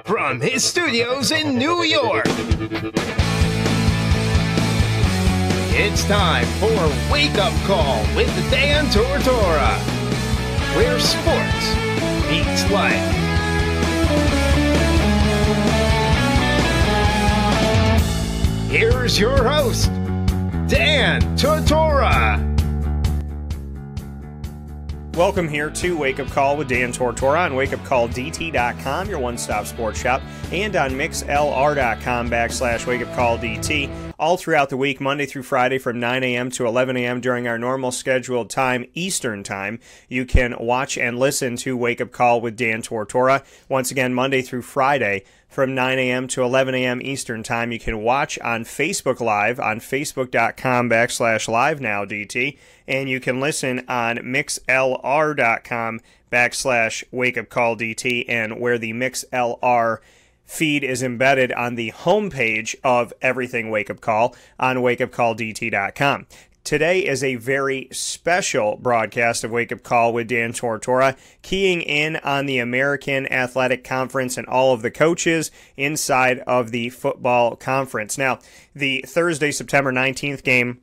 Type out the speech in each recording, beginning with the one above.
from his studios in New York, it's time for Wake Up Call with Dan Tortora, where sports meets life. Here's your host, Dan Tortora. Welcome here to Wake Up Call with Dan Tortora on wakeupcalldt.com, your one-stop sports shop, and on mixlr.com/wakeupcalldt, all throughout the week, Monday through Friday from 9 a.m. to 11 a.m. during our normal scheduled time, Eastern Time. You can watch and listen to Wake Up Call with Dan Tortora. Once again, Monday through Friday from 9 a.m. to 11 a.m. Eastern Time. You can watch on Facebook Live on facebook.com/livenowdt, and you can listen on mixlr.com/wakeupcalldt, and where the MixLR feed is embedded on the homepage of Everything Wake Up Call on wakeupcalldt.com. Today is a very special broadcast of Wake Up Call with Dan Tortora, keying in on the American Athletic Conference and all of the coaches inside of the football conference. Now, the Thursday, September 19th game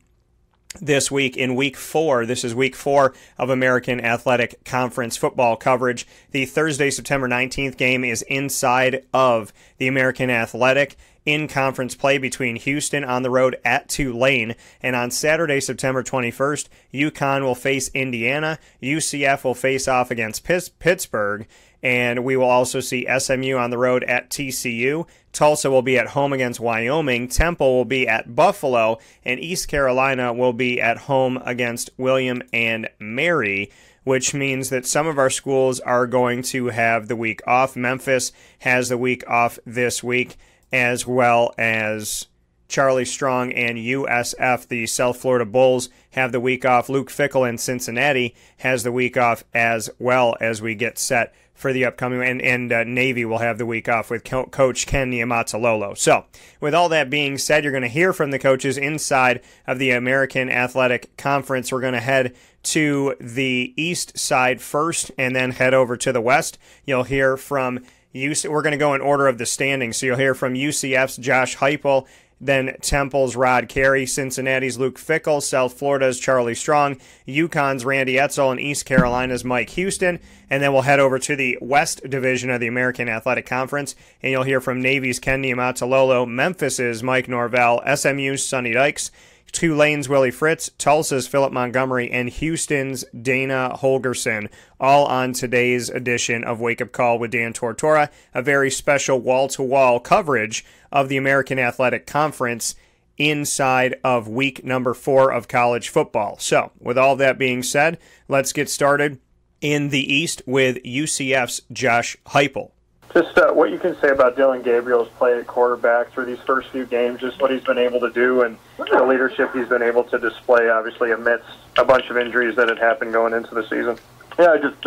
this week in Week 4. This is Week 4 of American Athletic Conference football coverage. The Thursday, September 19th game is inside of the American Athletic in conference play between Houston on the road at Tulane. And on Saturday, September 21st, UConn will face Indiana. UCF will face off against Pittsburgh. And we will also see SMU on the road at TCU. Tulsa will be at home against Wyoming. Temple will be at Buffalo. And East Carolina will be at home against William and Mary, which means that some of our schools are going to have the week off. Memphis has the week off this week, as well as Charlie Strong and USF, the South Florida Bulls, have the week off. Luke Fickell in Cincinnati has the week off as well, as we get set for the upcoming, and Navy will have the week off with Coach Niumatalolo. So, with all that being said, you're going to hear from the coaches inside of the American Athletic Conference. We're going to head to the east side first and then head over to the west. You'll hear from we're going to go in order of the standings. So you'll hear from UCF's Josh Heupel, then Temple's Rod Carey, Cincinnati's Luke Fickell, South Florida's Charlie Strong, UConn's Randy Edsall, and East Carolina's Mike Houston. And then we'll head over to the West Division of the American Athletic Conference, and you'll hear from Navy's Ken Niumatalolo, Memphis's Mike Norvell, SMU's Sonny Dykes, Tulane's Willie Fritz, Tulsa's Philip Montgomery, and Houston's Dana Holgorsen, all on today's edition of Wake Up Call with Dan Tortora, a very special wall-to-wall coverage of the American Athletic Conference inside of week number 4 of college football. So, with all that being said, let's get started in the East with UCF's Josh Heupel. Just what you can say about Dylan Gabriel's play at quarterback through these first few games, just what he's been able to do and the leadership he's been able to display, obviously, amidst a bunch of injuries that had happened going into the season. Yeah, just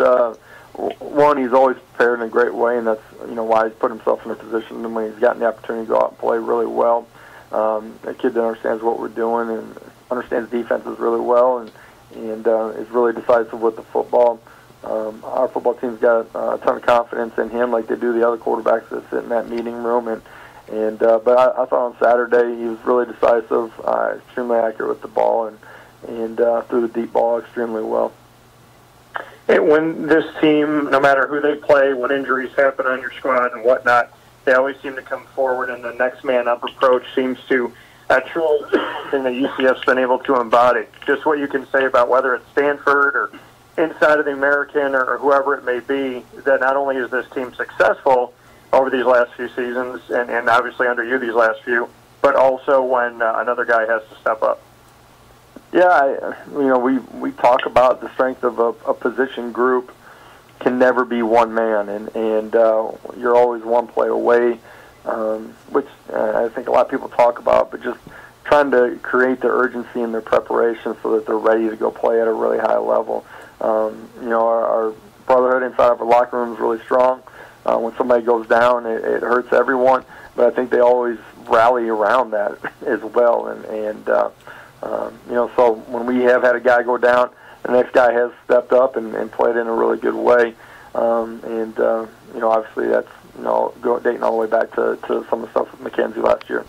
one, he's always prepared in a great way, and that's why he's put himself in a position, and when he's gotten the opportunity to go out and play really well. A kid that understands what we're doing and understands defenses really well, and is really decisive with the football. Our football team's got a ton of confidence in him, like they do the other quarterbacks that sit in that meeting room. But I thought on Saturday he was really decisive, extremely accurate with the ball, and threw the deep ball extremely well. When this team, no matter who they play, what injuries happen on your squad and whatnot, they always seem to come forward, and the next man up approach seems to truly something that UCF's been able to embody. Just what you can say about whether it's Stanford or inside of the American or whoever it may be, that not only is this team successful over these last few seasons and obviously under you these last few, but also when another guy has to step up. Yeah, we talk about the strength of a position group can never be one man, and you're always one play away, which I think a lot of people talk about, but just trying to create the urgency in their preparation so that they're ready to go play at a really high level. Our brotherhood inside of our locker room is really strong. When somebody goes down, it hurts everyone, but I think they always rally around that as well. So when we have had a guy go down, the next guy has stepped up and played in a really good way. Obviously that's dating all the way back to some of the stuff with McKenzie last year.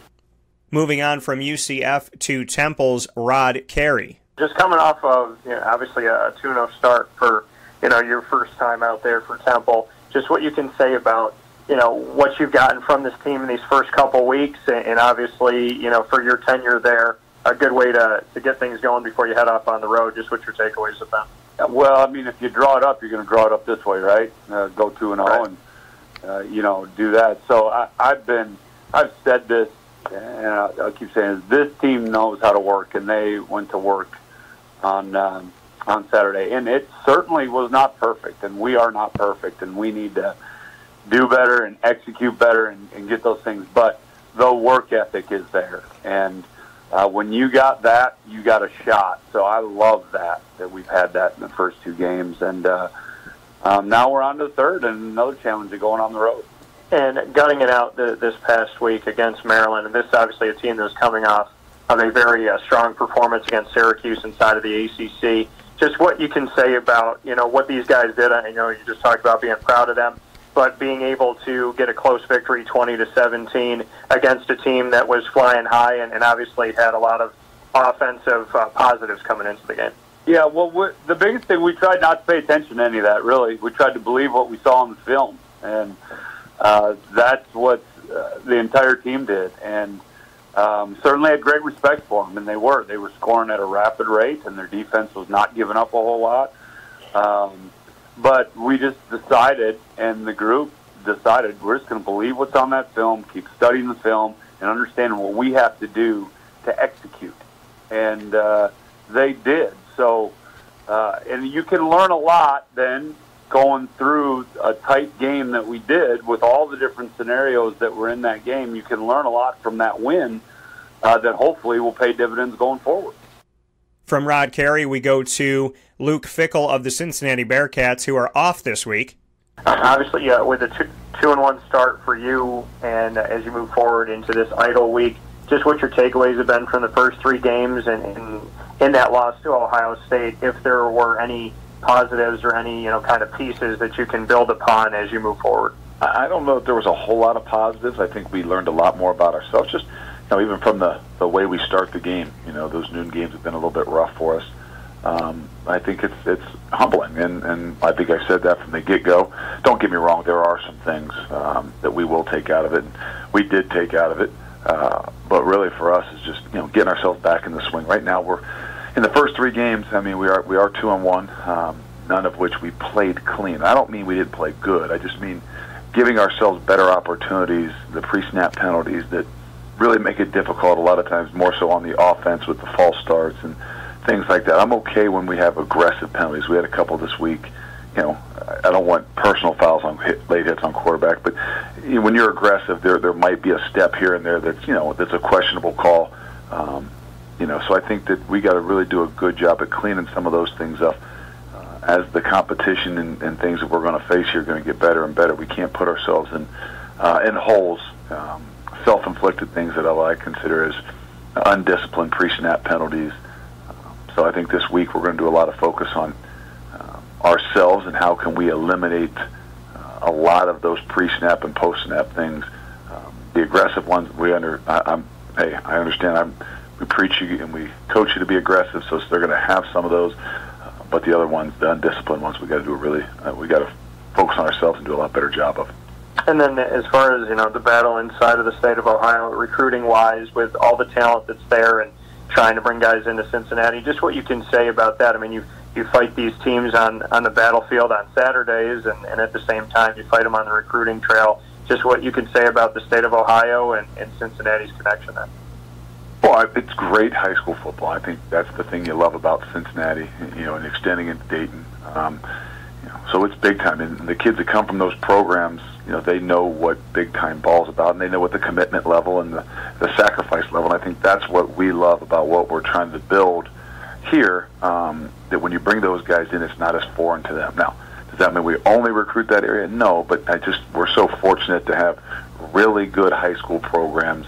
Moving on from UCF to Temple's Rod Carey. Just coming off of, obviously a 2-0 start for, your first time out there for Temple, just what you can say about, what you've gotten from this team in these first couple weeks, and obviously, for your tenure there, a good way to get things going before you head off on the road, just what your takeaways have been. Well, I mean, if you draw it up, you're going to draw it up this way, right? Go 2-0 right. And, do that. So I've said this, and I'll keep saying this team knows how to work, and they went to work on Saturday. And it certainly was not perfect, and we are not perfect, and we need to do better and execute better and get those things. But the work ethic is there, and when you got that, you got a shot. So I love that we've had that in the first two games. And now we're on to the third and another challenge of going on the road. And gutting it out this past week against Maryland, and this is obviously a team that was coming off of a very strong performance against Syracuse inside of the ACC. Just what you can say about, what these guys did. I know you just talked about being proud of them, but being able to get a close victory 20-17 against a team that was flying high and obviously had a lot of offensive positives coming into the game. Yeah, well, the biggest thing, we tried not to pay attention to any of that, really. We tried to believe what we saw on the film, and that's what the entire team did. And certainly had great respect for them, and they were. They were scoring at a rapid rate, and their defense was not giving up a whole lot. But we just decided, and the group decided, we're just going to believe what's on that film, keep studying the film, and understanding what we have to do to execute. And they did. So, and you can learn a lot then going through a tight game that we did with all the different scenarios that were in that game. You can learn a lot from that win that hopefully will pay dividends going forward. From Rod Carey, we go to Luke Fickell of the Cincinnati Bearcats, who are off this week. Obviously, with a 2-1 start for you, and as you move forward into this idle week, just what your takeaways have been from the first three games and in that loss to Ohio State, if there were any positives or any kind of pieces that you can build upon as you move forward. I don't know if there was a whole lot of positives. I think we learned a lot more about ourselves, just even from the way we start the game. Those noon games have been a little bit rough for us. I think it's humbling, and I think I said that from the get-go. Don't get me wrong, there are some things that we will take out of it, and we did take out of it. But really for us is just getting ourselves back in the swing. Right now we're in the first three games. I mean, we are 2-1, none of which we played clean. I don't mean we didn't play good. I just mean giving ourselves better opportunities, the pre-snap penalties that really make it difficult a lot of times, more so on the offense with the false starts and things like that. I'm okay when we have aggressive penalties. We had a couple this week. I don't want personal fouls on late hits on quarterback, but when you're aggressive, there might be a step here and there that's a questionable call. So I think that we got to really do a good job at cleaning some of those things up. As the competition and things that we're going to face here are going to get better and better, we can't put ourselves in holes, self-inflicted things that I consider as undisciplined pre-snap penalties. So I think this week we're going to do a lot of focus on ourselves and how can we eliminate a lot of those pre-snap and post-snap things. The aggressive ones, I understand. We preach you and we coach you to be aggressive, so they're going to have some of those. But the other ones, the undisciplined ones, we got to do we got to focus on ourselves and do a lot better job of. And then as far as the battle inside of the state of Ohio, recruiting-wise, with all the talent that's there and trying to bring guys into Cincinnati, just what you can say about that. I mean, you fight these teams on the battlefield on Saturdays, and at the same time you fight them on the recruiting trail. Just what you can say about the state of Ohio and Cincinnati's connection there. Well, it's great high school football. I think that's the thing you love about Cincinnati, and extending into Dayton. So it's big time, and the kids that come from those programs, they know what big time ball is about, and they know what the commitment level and the sacrifice level. And I think that's what we love about what we're trying to build here. That when you bring those guys in, it's not as foreign to them. Now, does that mean we only recruit that area? No, but we're so fortunate to have really good high school programs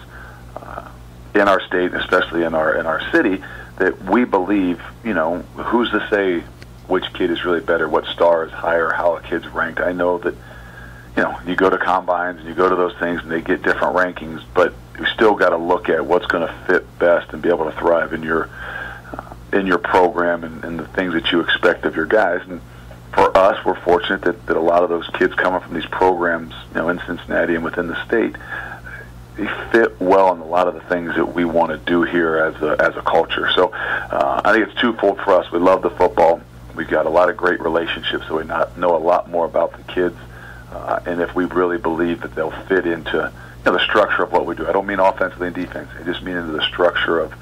in our state, especially in our city, that we believe, who's to say which kid is really better, what star is higher, how a kid's ranked. I know that, you go to combines and you go to those things and they get different rankings, but you still got to look at what's going to fit best and be able to thrive in your program and the things that you expect of your guys. And for us, we're fortunate that a lot of those kids coming from these programs, in Cincinnati and within the state, they fit well in a lot of the things that we want to do here as a culture. So I think it's twofold for us. We love the football. We've got a lot of great relationships, so we know a lot more about the kids. And if we really believe that they'll fit into the structure of what we do. I don't mean offensively and defense. I just mean into the structure of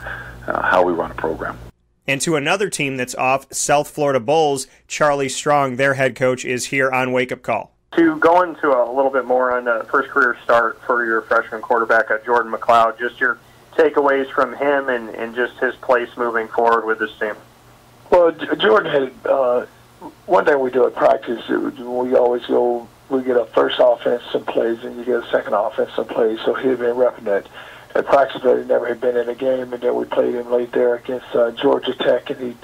how we run a program. And to another team that's off, South Florida Bulls, Charlie Strong, their head coach, is here on Wake Up Call. To go into a little bit more on the first career start for your freshman quarterback, Jordan McLeod, just your takeaways from him and just his place moving forward with this team. Well, Jordan had one thing we do at practice, we always go, we get a first offense some plays and you get a second offense some plays, so he had been repping it. At practice, but he never had been in a game, and then we played him late there against Georgia Tech, and he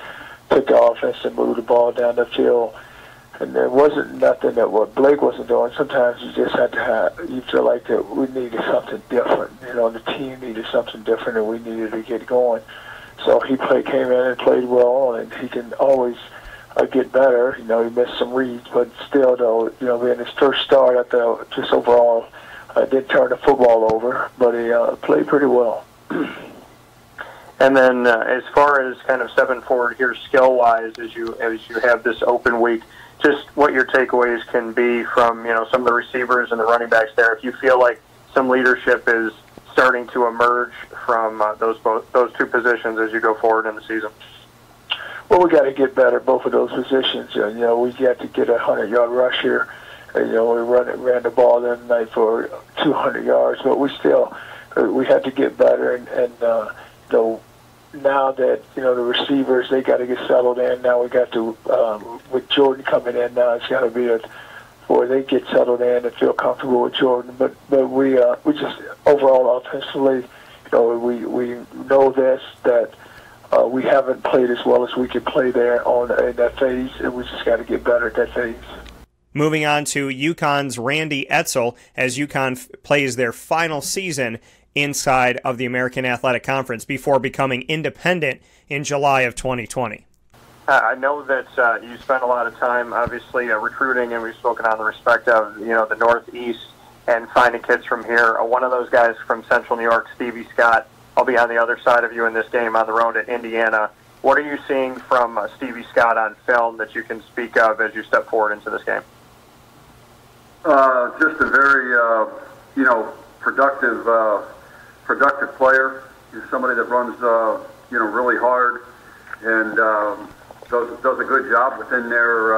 took the offense and moved the ball down the field. And there wasn't nothing that what Blake wasn't doing. Sometimes you just had to you feel like that we needed something different. The team needed something different, and we needed to get going. So he came in and played well, and he can always get better. He missed some reads, but still, though, in his first start, I thought just overall, did turn the football over, but he played pretty well. And then as far as kind of stepping forward here skill-wise, as you have this open week, just what your takeaways can be from some of the receivers and the running backs there. If you feel like some leadership is starting to emerge from those two positions as you go forward in the season. Well, we got to get better at both of those positions. We got to get a 100-yard rush here. We ran the ball the other night for 200 yards, but we had to get better. And now that the receivers, they got to get settled in. Now we got to with Jordan coming in. Now it's got to be where they get settled in and feel comfortable with Jordan. But we just overall offensively, we know this that we haven't played as well as we could play there in that phase, and we just got to get better at that phase. Moving on to UConn's Randy Edsall as UConn plays their final season inside of the American Athletic Conference before becoming independent in July of 2020. I know that you spent a lot of time, obviously, recruiting, and we've spoken on the respect of the Northeast and finding kids from here. One of those guys from Central New York, Stevie Scott, I'll be on the other side of you in this game on the road at Indiana. What are you seeing from Stevie Scott on film that you can speak of as you step forward into this game? Just a very, productive player. He's somebody that runs, really hard and does a good job within their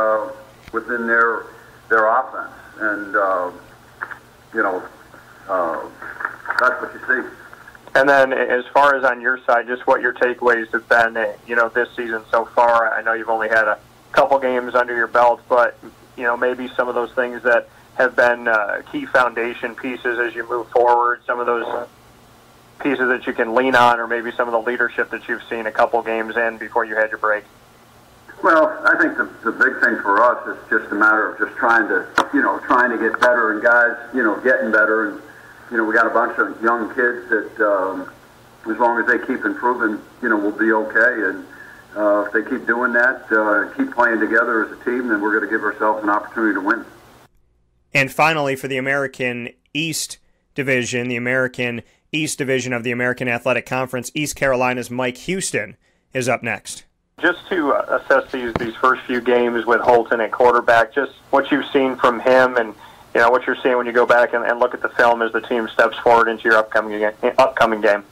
offense. And that's what you see. And then, as far as on your side, just what your takeaways have been, this season so far. I know you've only had a couple games under your belt, but maybe some of those things that have been key foundation pieces as you move forward, some of those pieces that you can lean on, or maybe some of the leadership that you've seen a couple games in before you had your break? Well, I think the big thing for us is just a matter of just trying to get better, and guys, getting better. And, we got a bunch of young kids that, as long as they keep improving, we'll be okay. And if they keep doing that, keep playing together as a team, then we're going to give ourselves an opportunity to win. And finally, for the American East Division, the American East Division of the American Athletic Conference, East Carolina's Mike Houston is up next. Just to assess these first few games with Holton at quarterback, just what you've seen from him and what you're seeing when you go back and look at the film as the team steps forward into your upcoming game.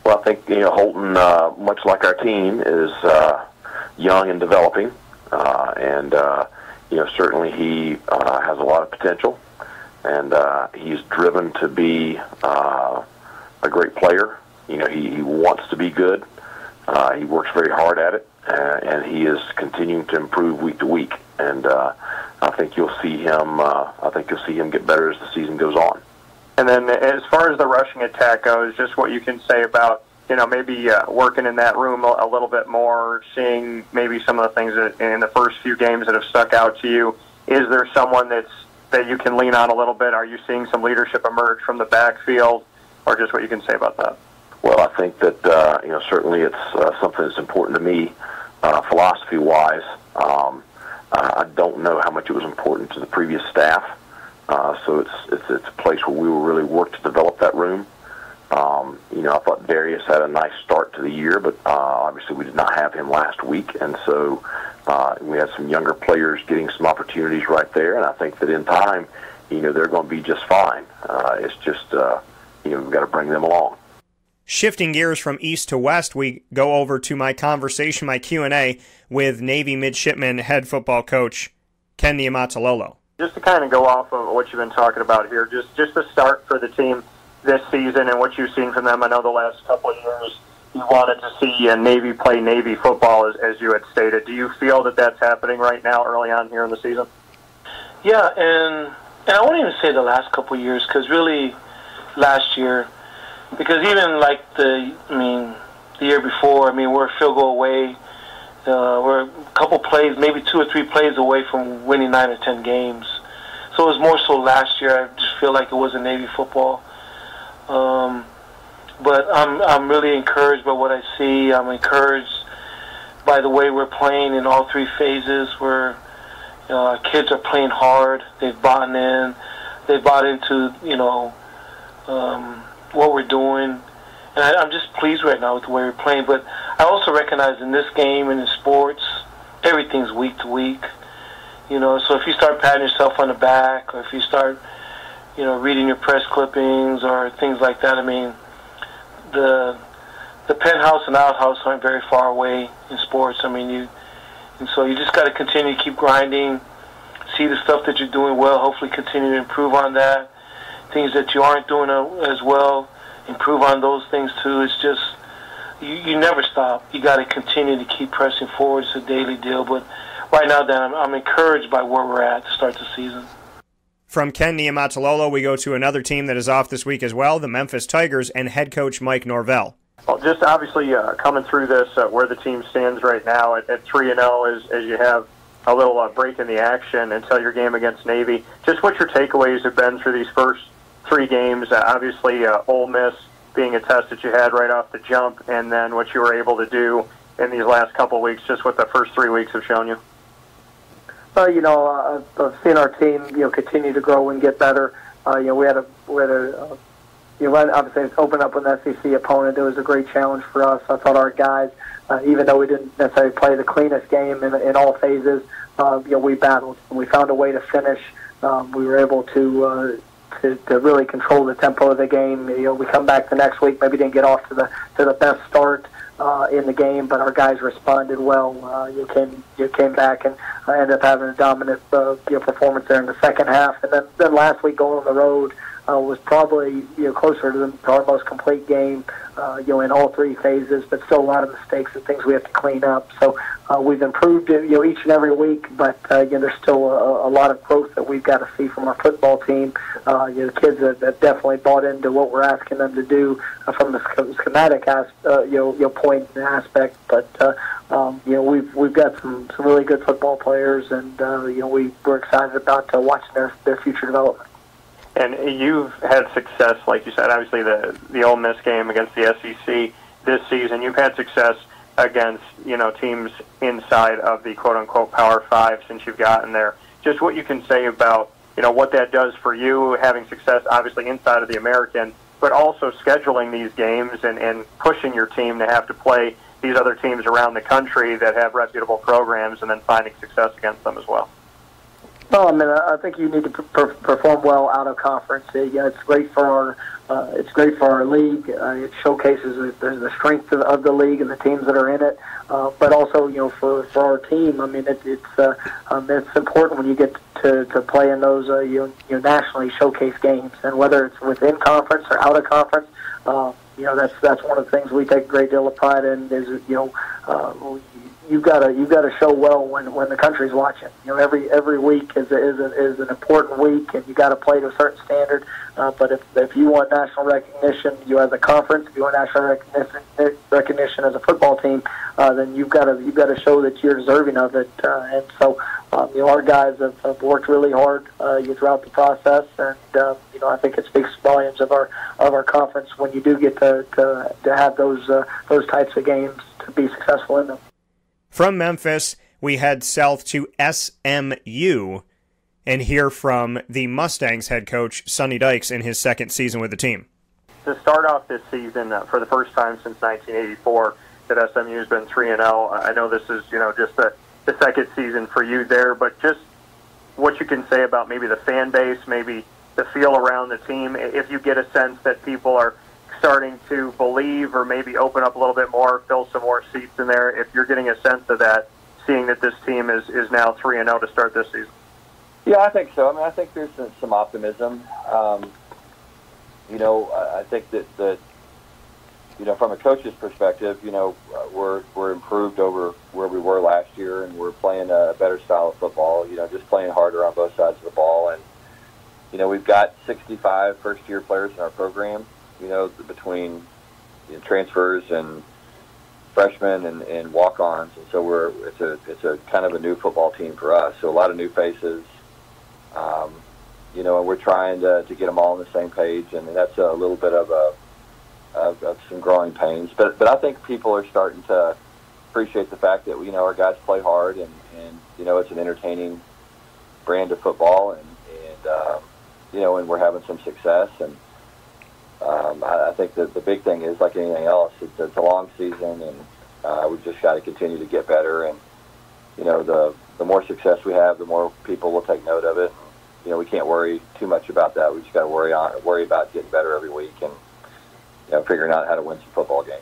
Well, I think Holton, much like our team, is young and developing, and certainly he has a lot of potential, and he's driven to be a great player. He wants to be good. He works very hard at it, and he is continuing to improve week to week. And I think you'll see him. I think you'll see him get better as the season goes on. And then, as far as the rushing attack goes, just what you can say about maybe working in that room a little bit more, seeing maybe some of the things that in the first few games that have stuck out to you. Is there someone that's that you can lean on a little bit? Are you seeing some leadership emerge from the backfield, or just what you can say about that? Well, I think that certainly it's something that's important to me, philosophy-wise. I don't know how much it was important to the previous staff, so it's a place where we will really work to develop that room. I thought Darius had a nice start to the year, but obviously we did not have him last week, and so we had some younger players getting some opportunities right there, and I think that in time, they're going to be just fine. It's just, we've got to bring them along. Shifting gears from east to west, we go over to my conversation, my Q&A with Navy midshipman head football coach Ken Niumatalolo. Just to kind of go off of what you've been talking about here, just the start for the team this season and what you've seen from them. I know the last couple of years you wanted to see Navy play Navy football, as you had stated. Do you feel that that's happening right now early on here in the season? Yeah, and I won't even say the last couple of years, because really last year, because even like the year before, we're a field goal away. We're a couple plays, maybe 2 or 3 plays away from winning 9 or 10 games. So it was more so last year. I just feel like it wasn't Navy football. But I'm really encouraged by what I see. I'm encouraged by the way we're playing in all 3 phases. Where our kids are playing hard. They've bought in. They've bought into what we're doing. And I'm just pleased right now with the way we're playing. But I also recognize in this game and in sports, everything's week to week. So if you start patting yourself on the back, or if you start, reading your press clippings or things like that, the penthouse and outhouse aren't very far away in sports. And so you just got to continue to keep grinding, see the stuff that you're doing well, hopefully continue to improve on that. Things that you aren't doing as well, improve on those things too. It's just, you never stop. You got to continue to keep pressing forward. It's a daily deal. But right now, Dan, I'm encouraged by where we're at to start the season. From Ken Niumatalolo, we go to another team that is off this week as well, the Memphis Tigers, and head coach Mike Norvell. Well, just obviously coming through this, where the team stands right now at 3-0, as you have a little break in the action until your game against Navy. Just what your takeaways have been through these first 3 games. Obviously, Ole Miss being a test that you had right off the jump, and then what you were able to do in these last couple of weeks, just what the first 3 weeks have shown you. I've seen our team, continue to grow and get better. We had obviously open up with an SEC opponent. It was a great challenge for us. I thought our guys, even though we didn't necessarily play the cleanest game in all phases, we battled and we found a way to finish. We were able to really control the tempo of the game. We come back the next week, maybe didn't get off to the best start in the game, but our guys responded well. You came back and ended up having a dominant performance there in the second half, and then last week going on the road was probably closer to our most complete game in all 3 phases, but still a lot of mistakes and things we have to clean up. So we've improved each and every week, but there's still a lot of growth that we've got to see from our football team. The kids have definitely bought into what we're asking them to do from the schematic point and aspect. But we've got some really good football players, and we're excited about watching their future development. And you've had success, like you said, obviously the Ole Miss game against the SEC this season. You've had success against, teams inside of the quote-unquote Power 5 since you've gotten there. Just what you can say about, what that does for you, having success obviously inside of the American, but also scheduling these games and pushing your team to have to play these other teams around the country that have reputable programs and then finding success against them as well. Well, I think you need to perform well out of conference. It's great for our league. It showcases the strength of the league and the teams that are in it. But also, for our team, it's important when you get to play in those nationally showcase games, and whether it's within conference or out of conference. That's one of the things we take a great deal of pride in. Is you've got to show well when the country's watching. Every week is an important week, and you got to play to a certain standard. But if you want national recognition, you as a conference, if you want national recognition as a football team, then you've got to show that you're deserving of it. And so Our guys have worked really hard throughout the process, and I think it speaks volumes of our conference when you do get to have those types of games to be successful in them. From Memphis, we head south to SMU and hear from the Mustangs head coach Sonny Dykes in his second season with the team. To start off this season, for the first time since 1984, that SMU has been 3-0. I know this is just the second season for you there, but just what you can say about maybe the fan base, maybe the feel around the team, if you get a sense that people are starting to believe or maybe open up a little bit more, fill some more seats in there, if you're getting a sense of that, seeing that this team is now 3-0 to start this season. Yeah, I think so. I mean, I think there's some optimism. I think that from a coach's perspective, we're improved over where we were last year, and we're playing a better style of football, just playing harder on both sides of the ball. And, we've got 65 first-year players in our program, between transfers and freshmen and walk-ons. And so it's a kind of a new football team for us. So a lot of new faces, and we're trying to get them all on the same page, and that's a little bit of some growing pains. But I think people are starting to appreciate the fact that, our guys play hard, and it's an entertaining brand of football, and we're having some success. And I think that the big thing is, like anything else, it's a long season, and we've just got to continue to get better. And, the more success we have, the more people will take note of it. We can't worry too much about that. We just got to worry about getting better every week and figuring out how to win some football games.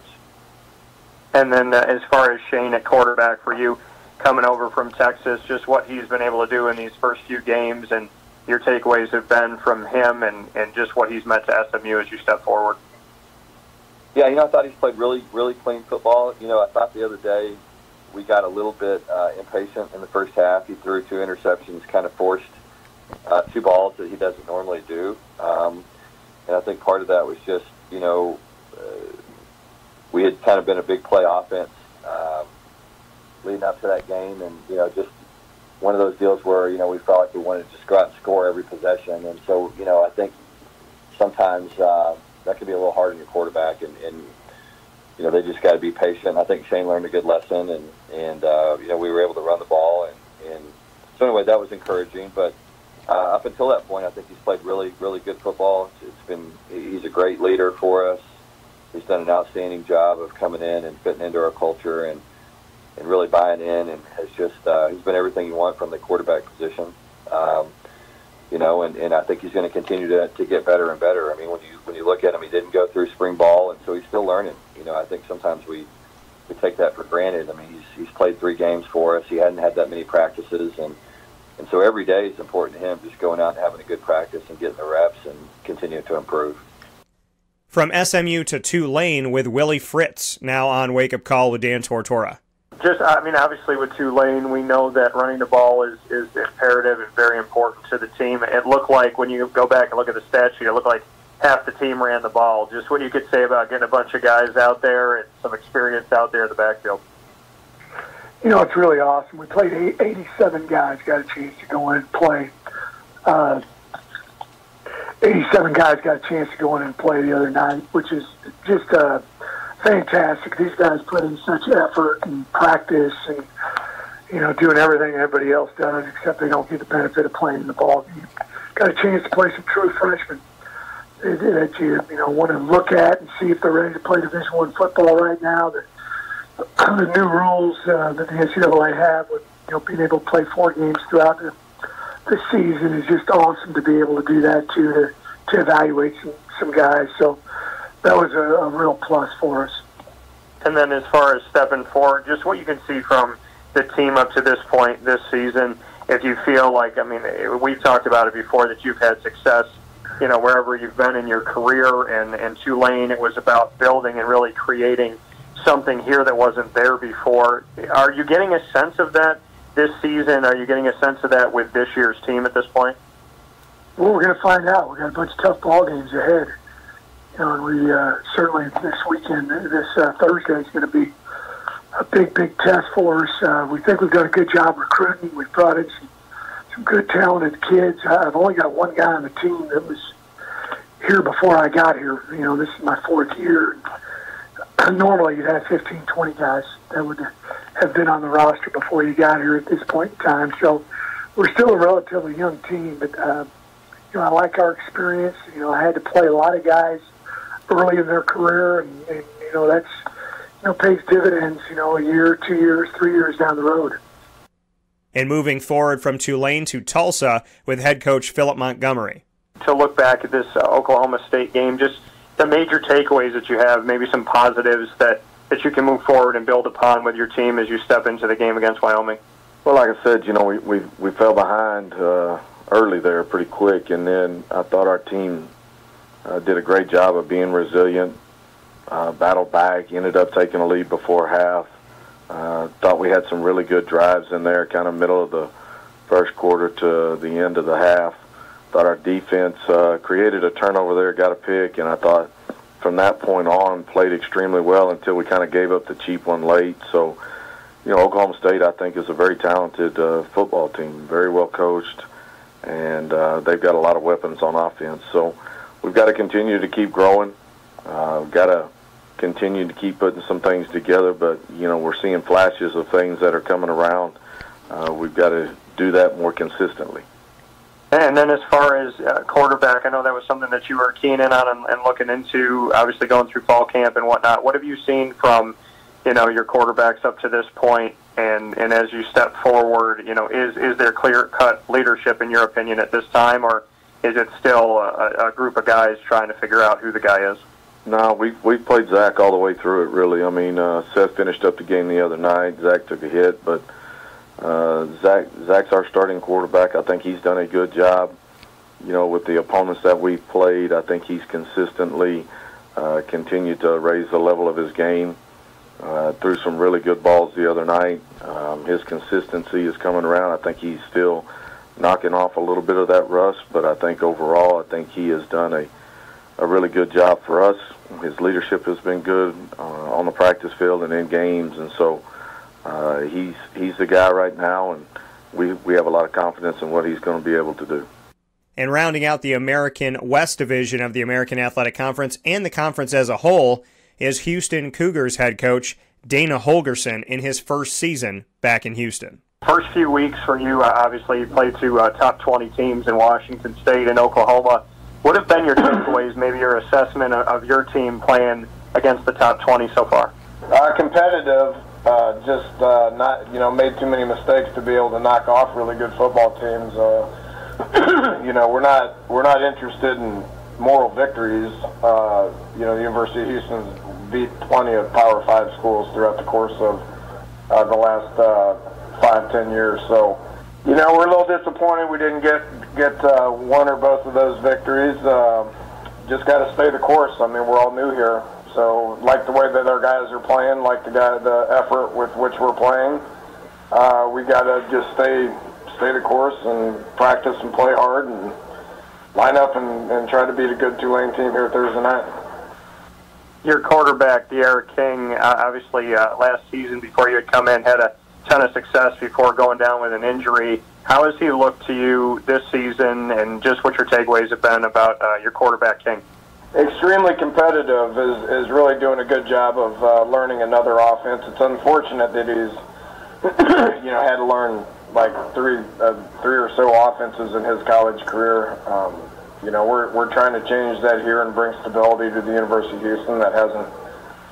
And then as far as Shane at quarterback for you, coming over from Texas, just what he's been able to do in these first few games and your takeaways have been from him and just what he's meant to SMU as you step forward. Yeah, I thought he's played really, really clean football. I thought the other day we got a little bit impatient in the first half. He threw 2 interceptions, kind of forced 2 balls that he doesn't normally do. And I think part of that was just, we had kind of been a big play offense leading up to that game, and just one of those deals where we felt like we wanted to just go out and score every possession. And so I think sometimes that can be a little hard on your quarterback, and they just got to be patient. I think Shane learned a good lesson, and we were able to run the ball, and so anyway, that was encouraging. But up until that point, I think he's played really, really good football. He's a great leader for us. He's done an outstanding job of coming in and fitting into our culture and really buying in, and has just he's been everything you want from the quarterback position. And I think he's going to continue to get better and better. I mean, when you look at him, he didn't go through spring ball, and so he's still learning. I think sometimes we take that for granted. I mean, he's played 3 games for us. He hadn't had that many practices, and so every day is important to him, just going out and having a good practice and getting the reps and continuing to improve. From SMU to Tulane with Willie Fritz, now on Wake Up Call with Dan Tortora. Obviously with Tulane, we know that running the ball is imperative and very important to the team. It looked like, when you go back and look at the stat sheet, it looked like half the team ran the ball. Just what you could say about getting a bunch of guys out there and some experience out there in the backfield. It's really awesome. We played 87 guys, got a chance to go in and play. 87 guys got a chance to go in and play the other night, which is just fantastic. These guys put in such effort and practice and, doing everything everybody else does, except they don't get the benefit of playing in the ball game. Got a chance to play some true freshmen that you want to look at and see if they're ready to play Division I football right now. The new rules that the NCAA have with being able to play 4 games throughout the season is just awesome to be able to do that too, to evaluate some guys. So that was a real plus for us. And then as far as stepping forward, just what you can see from the team up to this point this season, if you feel like, we've talked about it before, that you've had success, wherever you've been in your career, and Tulane, it was about building and really creating something here that wasn't there before. Are you getting a sense of that this season? Are you getting a sense of that with this year's team at this point? Well, we're going to find out. We've got a bunch of tough ball games ahead. And we certainly this weekend, this Thursday, is going to be a big test for us. We think we've done a good job recruiting. We've brought in some good, talented kids. I've only got one guy on the team that was here before I got here. You know, this is my 4th year. Normally you'd have 15, 20 guys that would have been on the roster before you got here at this point in time. So we're still a relatively young team, but you know, I like our experience. You know, I had to play a lot of guys early in their career, and you know, that's, you know, pays dividends, you know, a year, 2 years, 3 years down the road. And moving forward from Tulane to Tulsa with head coach Philip Montgomery. To look back at this Oklahoma State game, just the major takeaways that you have, maybe some positives that you can move forward and build upon with your team as you step into the game against Wyoming. Well, like I said, you know, we fell behind early there pretty quick, and then I thought our team did a great job of being resilient, battled back, ended up taking a lead before half. Thought we had some really good drives in there, kind of middle of the first quarter to the end of the half. Thought our defense created a turnover there, got a pick, and I thought from that point on played extremely well until we kind of gave up the cheap one late. So, you know, Oklahoma State, I think, is a very talented football team, very well coached, and they've got a lot of weapons on offense. So we've got to continue to keep growing. We've got to continue to keep putting some things together, but, you know, we're seeing flashes of things that are coming around. We've got to do that more consistently. And then as far as quarterback, I know that was something that you were keen in on and looking into, obviously going through fall camp and whatnot. What have you seen from, you know, your quarterbacks up to this point, and as you step forward, you know, is there clear-cut leadership in your opinion at this time, or is it still a group of guys trying to figure out who the guy is? No, we've played Zach all the way through it, really. I mean, Seth finished up the game the other night. Zach took a hit, but Zach's our starting quarterback. I think he's done a good job. You know, with the opponents that we've played, I think he's consistently continued to raise the level of his game. Threw some really good balls the other night. His consistency is coming around. I think he's still knocking off a little bit of that rust, but I think overall, I think he has done a really good job for us. His leadership has been good on the practice field and in games, and so he's the guy right now, and we have a lot of confidence in what he's going to be able to do. And rounding out the American West Division of the American Athletic Conference and the conference as a whole is Houston Cougars head coach Dana Holgorsen in his first season back in Houston. First few weeks for you, obviously you played two top 20 teams in Washington State and Oklahoma. What have been your takeaways, maybe your assessment of your team playing against the top 20 so far? Competitive, just not, you know, made too many mistakes to be able to knock off really good football teams. You know, we're not interested in moral victories. You know, the University of Houston's beat plenty of Power 5 schools throughout the course of the last 5-10 years. So, you know, we're a little disappointed we didn't get one or both of those victories. Just got to stay the course. I mean, we're all new here, so like the way that our guys are playing, like the effort with which we're playing. We got to just stay the course and practice and play hard and line up and try to beat a good Tulane team here Thursday night. Your quarterback, De'Ara King, obviously last season before you had come in, had a ton of success before going down with an injury. How has he looked to you this season, and just what your takeaways have been about your quarterback, King? Extremely competitive, is really doing a good job of learning another offense. It's unfortunate that he's you know, had to learn like three or so offenses in his college career. You know, we're trying to change that here and bring stability to the University of Houston that hasn't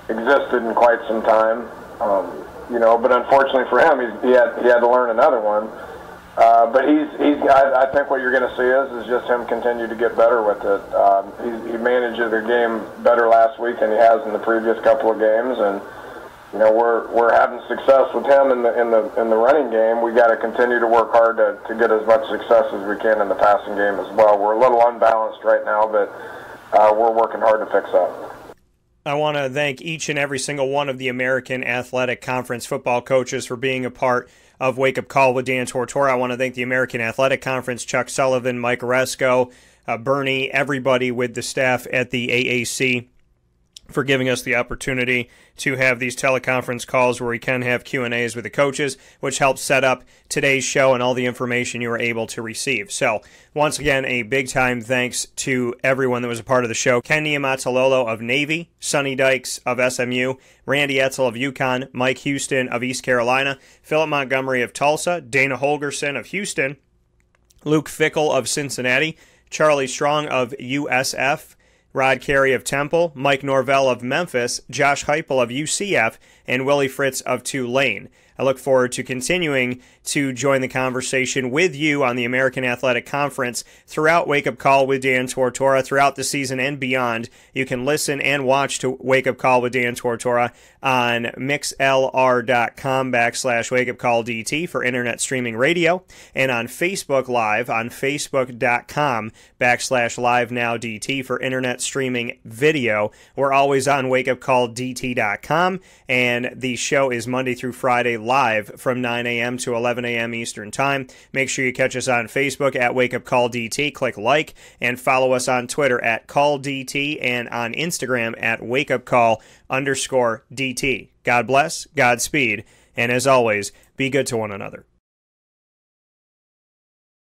existed in quite some time. You know, but unfortunately for him, he had to learn another one. But I think what you're going to see is just him continue to get better with it. He managed the game better last week than he has in the previous couple of games, and you know, we're having success with him in the running game. We got to continue to work hard to get as much success as we can in the passing game as well. We're a little unbalanced right now, but we're working hard to fix that. I want to thank each and every single one of the American Athletic Conference football coaches for being a part of Wake Up Call with Dan Tortora. I want to thank the American Athletic Conference, Chuck Sullivan, Mike Oresco, Bernie, everybody with the staff at the AAC. for giving us the opportunity to have these teleconference calls where we can have Q&As with the coaches, which helps set up today's show and all the information you were able to receive. So, once again, a big-time thanks to everyone that was a part of the show. Niumatalolo of Navy, Sonny Dykes of SMU, Randy Edsall of UConn, Mike Houston of East Carolina, Philip Montgomery of Tulsa, Dana Holgorsen of Houston, Luke Fickell of Cincinnati, Charlie Strong of USF, Rod Carey of Temple, Mike Norvell of Memphis, Josh Heupel of UCF, and Willie Fritz of Tulane. I look forward to continuing to join the conversation with you on the American Athletic Conference throughout Wake Up Call with Dan Tortora, throughout the season and beyond. You can listen and watch to Wake Up Call with Dan Tortora on mixlr.com/wakeupcalldt for internet streaming radio, and on Facebook Live on facebook.com/livenowdt for internet streaming video. We're always on wakeupcalldt.com, and the show is Monday through Friday live from 9 a.m. to 11 a.m. Eastern Time. Make sure you catch us on Facebook at Wake Up Call DT. Click like and follow us on Twitter at CallDT and on Instagram at WakeUpCall_DT. God bless, Godspeed, and as always, be good to one another.